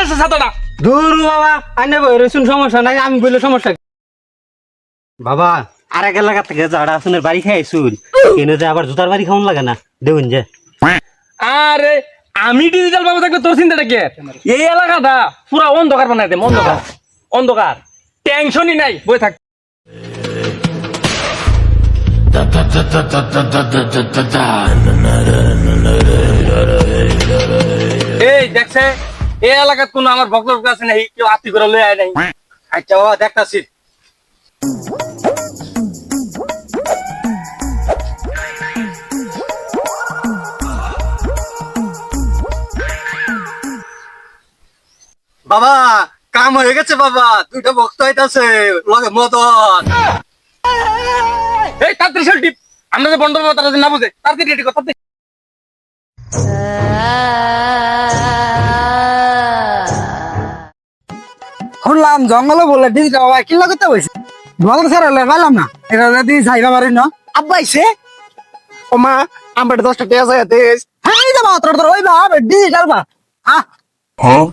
আছে ছাতাটা? দূর বাবা আনে বইরেছুন সমস্যা নাই আমি বললে সমস্যা কি? বাবা আর এক এলাকা থেকে যারা আসুনের বাড়ি খাইছুন কেন যে আবার জুতার বাড়ি খাওয়ান লাগে না দেখুন যে আরে আমি ডিজিটাল বাবু থাকলে তোর চিন্তাটা কি? এই এলাকাটা পুরা অন্ধকার বানাই দে, অন্ধকার অন্ধকার, টেনশনই নাই, বই থাক। এই দেখছে এই এলাকাত কোনো আমার ভক্ত আছে নাই, কেউ আত্মি করে লই আয় নাই। আচ্ছা বাবা দেখতাছি বাবা কাম হয়ে গেছে বাবা দুইটা ভক্ত হইতাছে লগে মদন এই তাড়াতাড়ি শোল টিপ, আমরা যে বন্ধ তারা না বুঝে তাড়াতাড়ি রেডি কর, তাড়াতাড়ি। শুনলাম জঙ্গলে বলে দিদি বাবা কিল্লা করতে বসে বদল স্যার হলে পাইলাম না এটা যদি যাইবা পারি না আব্বা আইছে ও মা আমার 10টা টেস আছে দেশ হ্যাঁ এই যাবা তোর ওই বা ডিজিটাল বা হ্যাঁ হ্যাঁ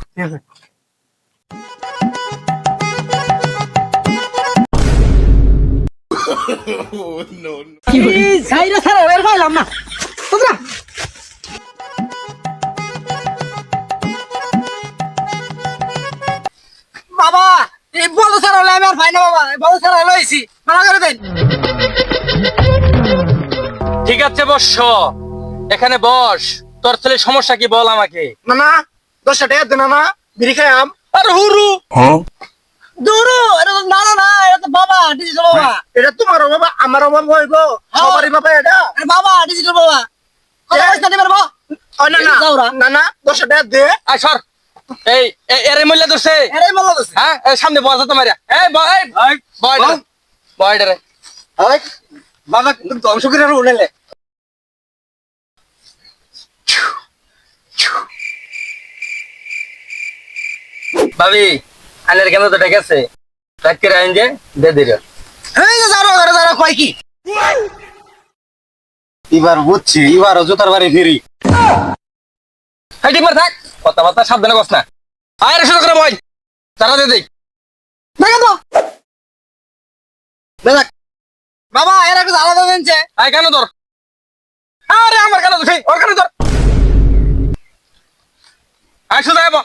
কি যাইরা স্যার হলে পাইলাম না তোমরা বাবা এই বড় স্যার হলে আমি আর ভাই না বাবা বড় স্যার হলে হইছি মানা করে দেন ঠিক আছে বস, এখানে বস। তোর ছেলে সমস্যা কি বল আমাকে। না না 10টা টেস দেন না বিড়ি খাইম আরে হুরু দূরু এটা তো না না না এটা তো বাবা ডিজিটাল বাবা এটা তোমার বাবা আমার বাবা হইব সবারই বাবা এটা আরে বাবা ডিজিটাল বাবা কত পয়সা দিবেন বাবা না না না না 10টা টেস দে আয় সর। এই এরে মইলা ধরছে, এরাই বললো তো হ্যাঁ এই সামনে বস তো মারিয়া, এই বয় বয় বয় রে। ওই বাবা কিন্তু ধ্বংস করে আর উড়ালে ভাবি আনের কেন তো ডেকেছে রাখতে রাইন যে দে দিল। এই যে যারো ঘরে যারো কয় কি এবার বুঝছি এবার জুতার বাড়ি ফিরি এই ঠিক থাক, কথাবার্তা সাবধানে বস না। আয় রে শুরু করে বয় তারা দে দেই। দেখো তো দেখ বাবা এরা কিছু আলাদা দেনছে আয় কেন ধর, আরে আমার কেন ধর, ওর কেন ধর। আয় সুদা যাবো,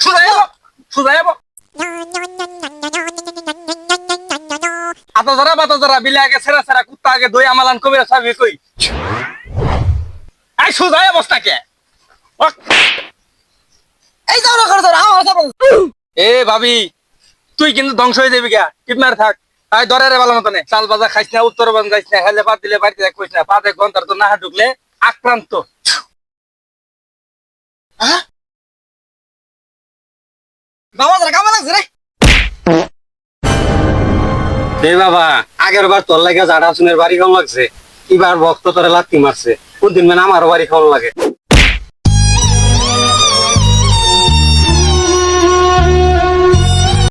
সুদা যাবো, সুদা যাবো। বাতা ধরা বিলে আগে সেরা সেরা কুত্তা আগে দই আমালান কবিরা সাবি কই। আয় সুদা যাবো তাকে। এই যারো ঘরে যারো আমার সব এ ভাবি তুই কিন্তু ধ্বংস হয়ে যাবি গা, টিপমার থাক। আয় ধরে রে ভালো মতনে, চাল বাজা খাইস না, উত্তর বান যাইস না, হেলে পাত দিলে বাড়িতে কইস না, পাতে ঘন্টার তো না ঢুকলে আক্রান্ত। বাবা যারা কামা লাগছে রে রে বাবা আগের বার তোর লাগে যারা আসুনের বাড়ি খাওয়ান লাগছে এবার ভক্ত তোরে লাত্তি মারছে কোনদিন মানে আমারও বাড়ি খাওয়ান লাগে।